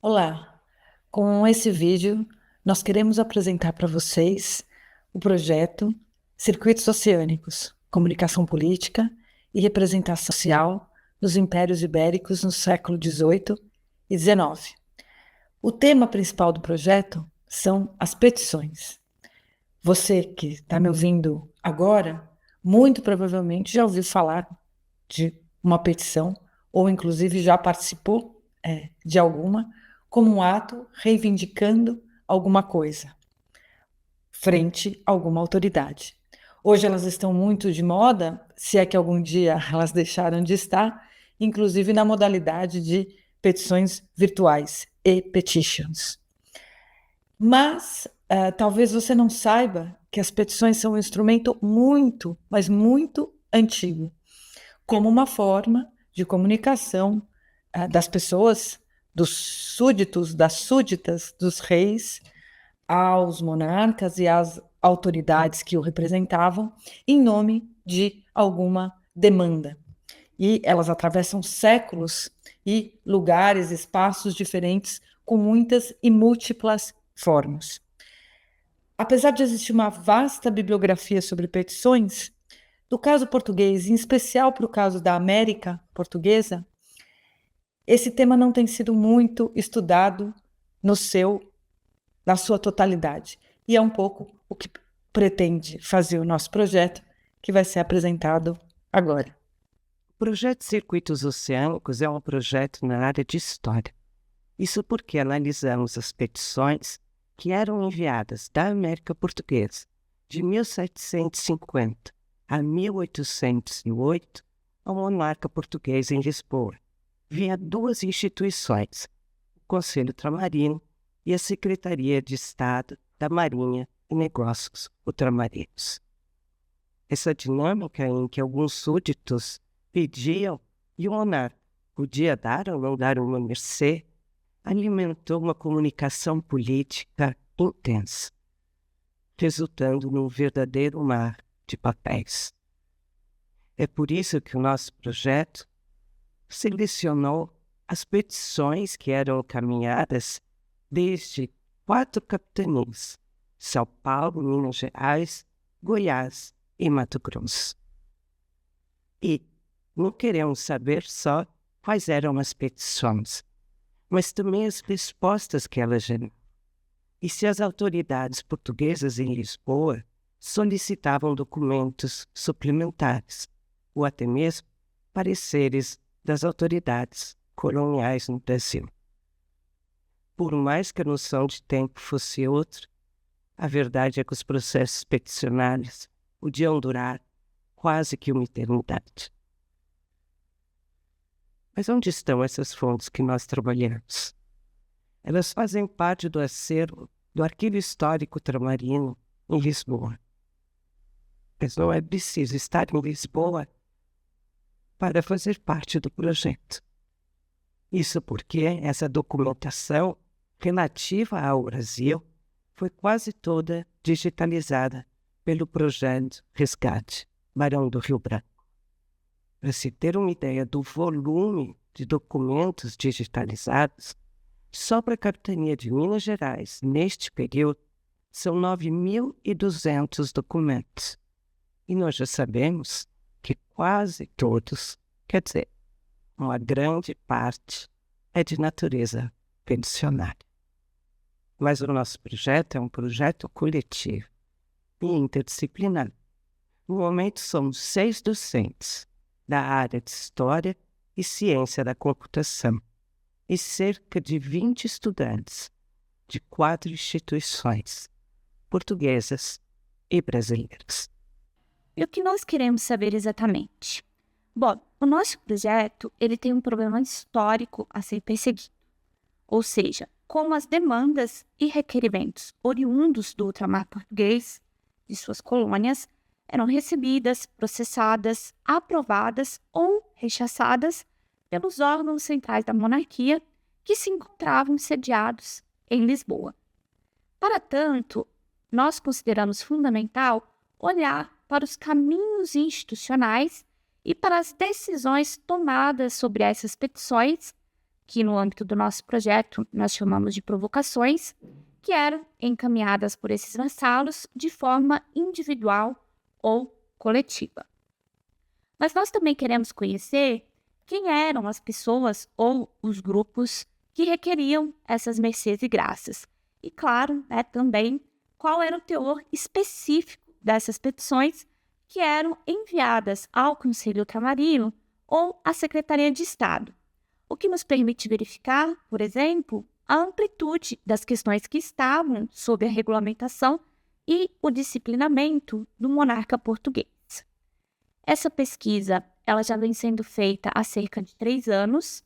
Olá, com esse vídeo nós queremos apresentar para vocês o projeto Circuitos Oceânicos, Comunicação Política e Representação Social nos Impérios Ibéricos no século XVIII e XIX. O tema principal do projeto são as petições. Você que está me ouvindo agora, muito provavelmente já ouviu falar de uma petição, ou inclusive já participou de alguma, como um ato reivindicando alguma coisa, frente a alguma autoridade. Hoje elas estão muito de moda, se é que algum dia elas deixaram de estar, inclusive na modalidade de petições virtuais, e-petitions. Mas talvez você não saiba que as petições são um instrumento muito, mas muito antigo, como uma forma de comunicação das pessoas, dos súditos, das súditas, dos reis, aos monarcas e às autoridades que o representavam, em nome de alguma demanda. E elas atravessam séculos e lugares, espaços diferentes, com muitas e múltiplas formas. Apesar de existir uma vasta bibliografia sobre petições, do caso português, em especial para o caso da América Portuguesa, esse tema não tem sido muito estudado na sua totalidade. E é um pouco o que pretende fazer o nosso projeto, que vai ser apresentado agora. O projeto Circuitos Oceânicos é um projeto na área de história. Isso porque analisamos as petições que eram enviadas da América Portuguesa de 1750 a 1808 ao monarca português em Lisboa, via duas instituições, o Conselho Ultramarino e a Secretaria de Estado da Marinha e Negócios Ultramarinos. Essa dinâmica em que alguns súditos pediam e o monarca podia dar ou não dar uma mercê, alimentou uma comunicação política intensa, resultando num verdadeiro mar de papéis. É por isso que o nosso projeto selecionou as petições que eram encaminhadas desde 4 capitanias: São Paulo, Minas Gerais, Goiás e Mato Grosso. E não queremos saber só quais eram as petições, mas também as respostas que elas geraram. E se as autoridades portuguesas em Lisboa solicitavam documentos suplementares, ou até mesmo pareceres das autoridades coloniais no Brasil. Por mais que a noção de tempo fosse outra, a verdade é que os processos peticionários podiam durar quase que uma eternidade. Mas onde estão essas fontes que nós trabalhamos? Elas fazem parte do acervo do Arquivo Histórico Ultramarino em Lisboa. Mas não é preciso estar em Lisboa para fazer parte do projeto. Isso porque essa documentação relativa ao Brasil foi quase toda digitalizada pelo projeto Resgate, Barão do Rio Branco. Para se ter uma ideia do volume de documentos digitalizados, só para a Capitania de Minas Gerais, neste período, são 9.200 documentos. E nós já sabemos que quase todos, quer dizer, uma grande parte, é de natureza peticionária. Mas o nosso projeto é um projeto coletivo e interdisciplinar. No momento, somos 6 docentes da área de História e Ciência da Computação e cerca de 20 estudantes de 4 instituições, portuguesas e brasileiras. E o que nós queremos saber exatamente? Bom, o nosso projeto ele tem um problema histórico a ser perseguido, ou seja, como as demandas e requerimentos oriundos do ultramar português de suas colônias eram recebidas, processadas, aprovadas ou rechaçadas pelos órgãos centrais da monarquia que se encontravam sediados em Lisboa. Para tanto, nós consideramos fundamental olhar para os caminhos institucionais e para as decisões tomadas sobre essas petições que no âmbito do nosso projeto nós chamamos de provocações, que eram encaminhadas por esses vassalos de forma individual ou coletiva. Mas nós também queremos conhecer quem eram as pessoas ou os grupos que requeriam essas mercês e graças. E, claro, também qual era o teor específico dessas petições que eram enviadas ao Conselho Ultramarino ou à Secretaria de Estado, o que nos permite verificar, por exemplo, a amplitude das questões que estavam sob a regulamentação e o disciplinamento do monarca português. Essa pesquisa ela já vem sendo feita há cerca de 3 anos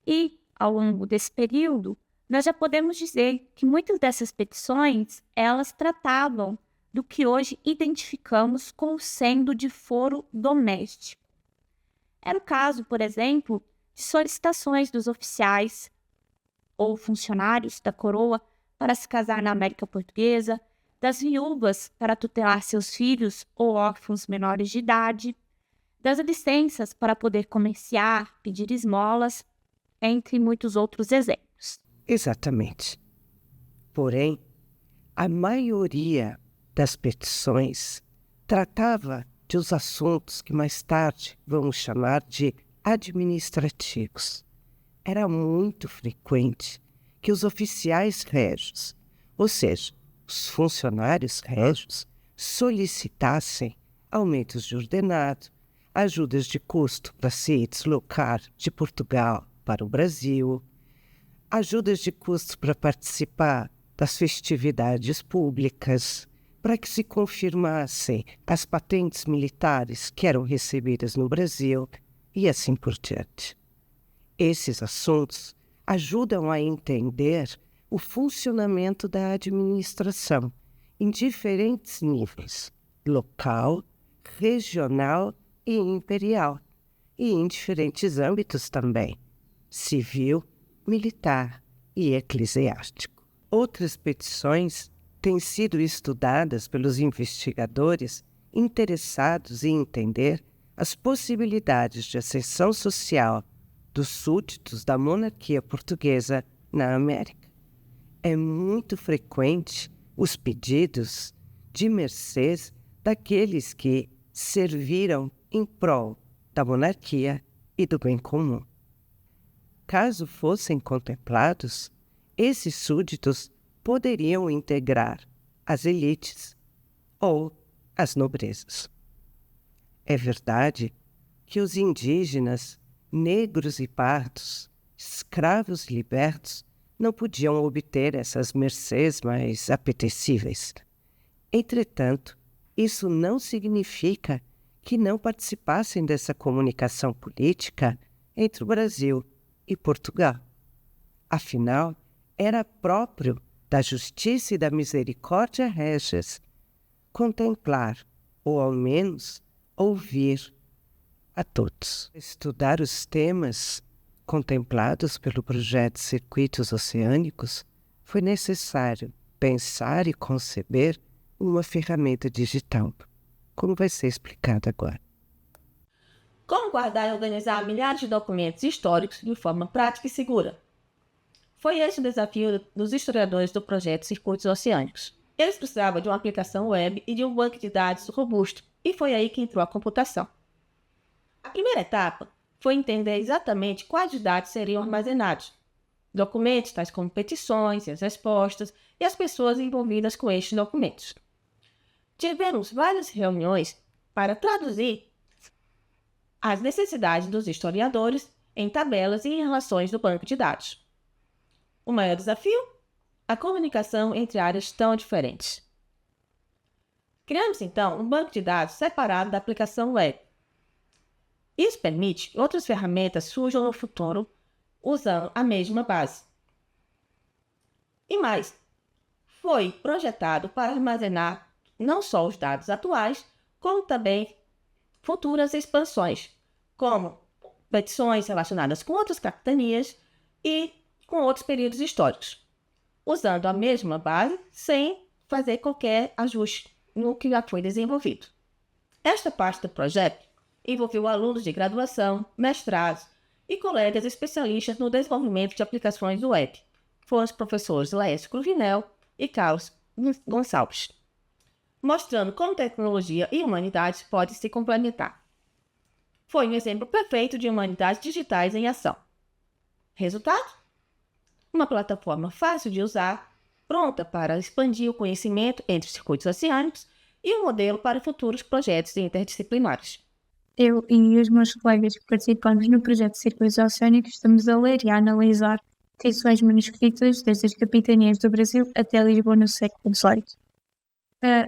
e, ao longo desse período, nós já podemos dizer que muitas dessas petições elas tratavam do que hoje identificamos como sendo de foro doméstico. Era o caso, por exemplo, de solicitações dos oficiais ou funcionários da coroa para se casar na América Portuguesa, das viúvas para tutelar seus filhos ou órfãos menores de idade, das licenças para poder comerciar, pedir esmolas, entre muitos outros exemplos. Exatamente. Porém, a maioria das petições tratava de os assuntos que mais tarde vamos chamar de administrativos. Era muito frequente que os oficiais régios, ou seja, os funcionários régios, solicitassem aumentos de ordenado, ajudas de custo para se deslocar de Portugal para o Brasil, ajudas de custo para participar das festividades públicas, para que se confirmassem as patentes militares que eram recebidas no Brasil e assim por diante. Esses assuntos ajudam a entender o funcionamento da administração em diferentes níveis, local, regional e imperial, e em diferentes âmbitos também, civil, militar e eclesiástico. Outras petições têm sido estudadas pelos investigadores interessados em entender as possibilidades de ascensão social dos súditos da monarquia portuguesa na América. É muito frequente os pedidos de mercês daqueles que serviram em prol da monarquia e do bem comum. Caso fossem contemplados, esses súditos poderiam integrar as elites ou as nobrezas. É verdade que os indígenas, negros e pardos, escravos libertos, não podiam obter essas mercês mais apetecíveis. Entretanto, isso não significa que não participassem dessa comunicação política entre o Brasil e Portugal. Afinal, era próprio da justiça e da misericórdia régias contemplar, ou ao menos ouvir a todos. Estudar os temas contemplados pelo projeto Circuitos Oceânicos, foi necessário pensar e conceber uma ferramenta digital, como vai ser explicado agora. Como guardar e organizar milhares de documentos históricos de forma prática e segura? Foi esse o desafio dos historiadores do projeto Circuitos Oceânicos. Eles precisavam de uma aplicação web e de um banco de dados robusto, e foi aí que entrou a computação. A primeira etapa foi entender exatamente quais dados seriam armazenados. Documentos tais como petições e as respostas e as pessoas envolvidas com estes documentos. Tivemos várias reuniões para traduzir as necessidades dos historiadores em tabelas e em relações do banco de dados. O maior desafio? A comunicação entre áreas tão diferentes. Criamos, então, um banco de dados separado da aplicação web. Isso permite que outras ferramentas surjam no futuro usando a mesma base. E mais, foi projetado para armazenar não só os dados atuais, como também futuras expansões, como petições relacionadas com outras capitanias e com outros períodos históricos, usando a mesma base sem fazer qualquer ajuste no que já foi desenvolvido. Esta parte do projeto envolveu alunos de graduação, mestrados e colegas especialistas no desenvolvimento de aplicações web. Foram os professores Laércio Cruvinel e Carlos Gonçalves, mostrando como tecnologia e humanidades podem se complementar. Foi um exemplo perfeito de humanidades digitais em ação. Resultado? Uma plataforma fácil de usar, pronta para expandir o conhecimento entre os circuitos oceânicos e um modelo para futuros projetos interdisciplinares. Eu e os meus colegas que participamos no projeto Circuitos Oceânicos estamos a ler e a analisar petições manuscritas desde as capitanias do Brasil até Lisboa no século XVIII.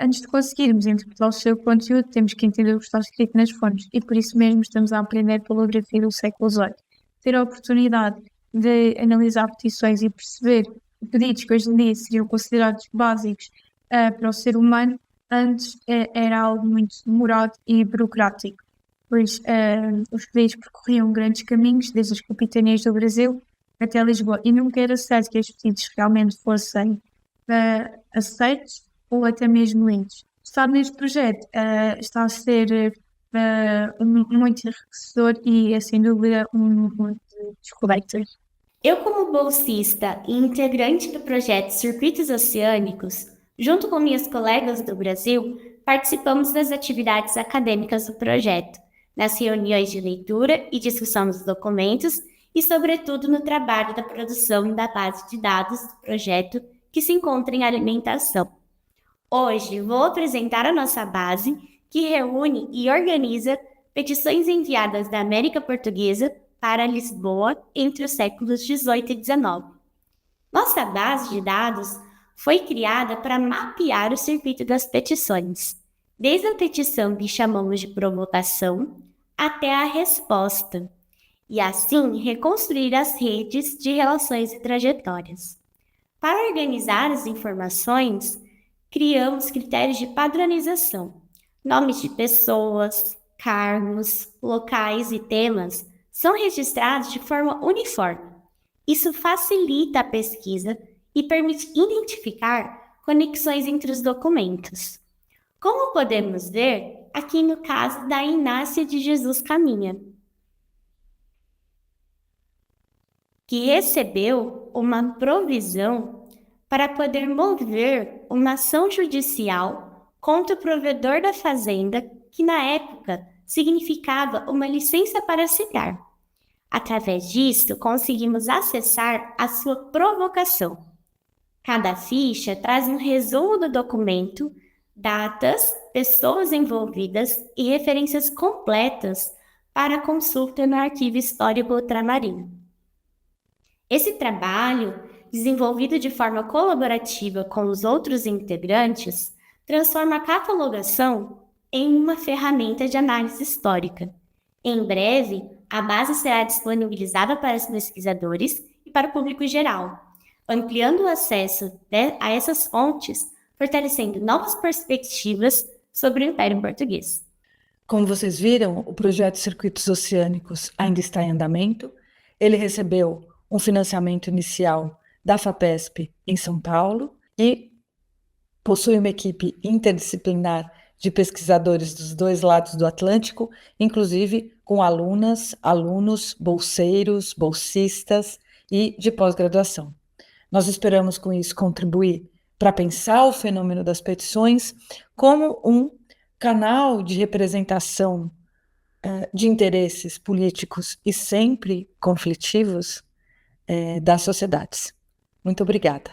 Antes de conseguirmos interpretar o seu conteúdo, temos que entender o que está escrito nas fontes e por isso mesmo estamos a aprender paleografia do século XVIII. Ter a oportunidade de analisar petições e perceber pedidos que hoje em dia seriam considerados básicos para o ser humano, antes era algo muito demorado e burocrático, pois os pedidos percorriam grandes caminhos desde as capitanias do Brasil até Lisboa e nunca era certo que os pedidos realmente fossem aceitos ou até mesmo lidos. Estar neste projeto está a ser muito enriquecedor e é sem dúvida um descobertas. Eu, como bolsista e integrante do projeto Circuitos Oceânicos, junto com minhas colegas do Brasil, participamos das atividades acadêmicas do projeto, nas reuniões de leitura e discussão dos documentos e, sobretudo, no trabalho da produção da base de dados do projeto que se encontra em alimentação. Hoje, vou apresentar a nossa base, que reúne e organiza petições enviadas da América Portuguesa para Lisboa entre os séculos XVIII e XIX. Nossa base de dados foi criada para mapear o circuito das petições, desde a petição que chamamos de provocação até a resposta, e assim reconstruir as redes de relações e trajetórias. Para organizar as informações, criamos critérios de padronização. Nomes de pessoas, cargos, locais e temas são registrados de forma uniforme. Isso facilita a pesquisa e permite identificar conexões entre os documentos. Como podemos ver aqui no caso da Inácia de Jesus Caminha, que recebeu uma provisão para poder mover uma ação judicial contra o provedor da fazenda, que na época significava uma licença para cigar. Através disso, conseguimos acessar a sua provocação. Cada ficha traz um resumo do documento, datas, pessoas envolvidas e referências completas para consulta no arquivo histórico ultramarino. Esse trabalho, desenvolvido de forma colaborativa com os outros integrantes, transforma a catalogação em uma ferramenta de análise histórica. Em breve, a base será disponibilizada para os pesquisadores e para o público geral, ampliando o acesso a essas fontes, fortalecendo novas perspectivas sobre o Império Português. Como vocês viram, o projeto Circuitos Oceânicos ainda está em andamento. Ele recebeu um financiamento inicial da FAPESP em São Paulo e possui uma equipe interdisciplinar de pesquisadores dos dois lados do Atlântico, inclusive com alunas, alunos, bolseiros, bolsistas e de pós-graduação. Nós esperamos com isso contribuir para pensar o fenômeno das petições como um canal de representação de interesses políticos e sempre conflitivos das sociedades. Muito obrigada.